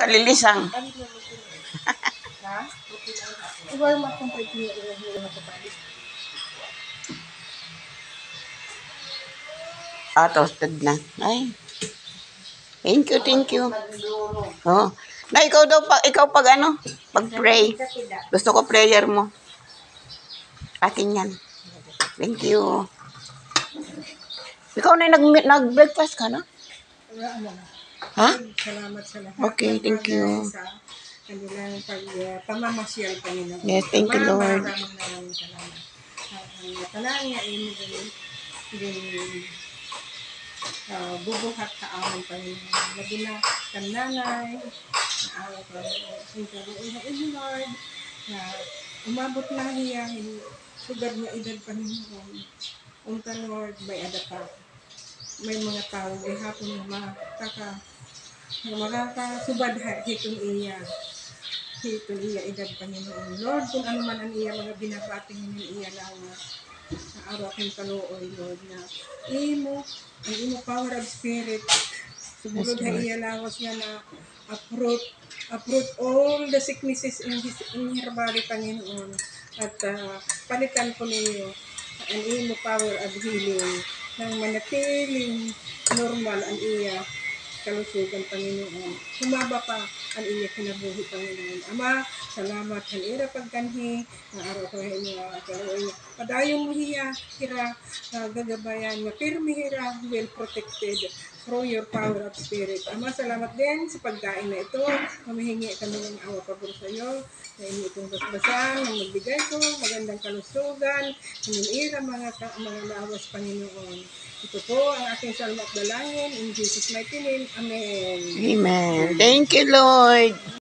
Kalilisang. Ha? Igual matong pwede na kapalis. Toasted na. Ay. Thank you, thank you. Oh. Na ikaw daw pag ano, pag pray. Gusto ko prayer mo. Akin yan. Thank you. Ikaw na nag-breakfast ka na? Ha? Salamat sa lahat. Okay, thank you. Sa kanilang pamamasyal, Panginoon. Yes, thank you, Lord. Maraming salamat. Ang talangya ay din bubuhat sa aming Panginoon. Labi na kananay, na awat ko ang karoon na Lord, na umabot na niya, sugar na edad Panginoon. Unta Lord, may adapa. May mga tao ay hapon na makakasubad hitong iya edad Panginoon. Lord, kung ano man ang iya mga binabating ng iya lawas sa araw aking kalooy, Lord, na ang imo power of spirit sumulod na iya lawas nga na uproot all the sicknesses in her body, Panginoon, at palitan ko ninyo ang imo power of healing nang manatiling normal ang iya kalusugan, Panginoon. Humaba pa ang iya kinabuhi, Panginoon. Ama, salamat ang ira pagkanhi na araw ko niya karoon. Padayong mo hiya, hira, gagabayan, nga pirmi hira, well protected through your power of spirit. Ama, salamat din sa pagkain na ito. Mamihingi kami ng awa pabor sa iyo na inyo itong basbasan, ng magbigay ko, magandang kalusugan, ira mga lawas, Panginoon. Ito po ang aking salamat dalangin. In Jesus' mighty name, Amen. Amen. Thank you, Lord.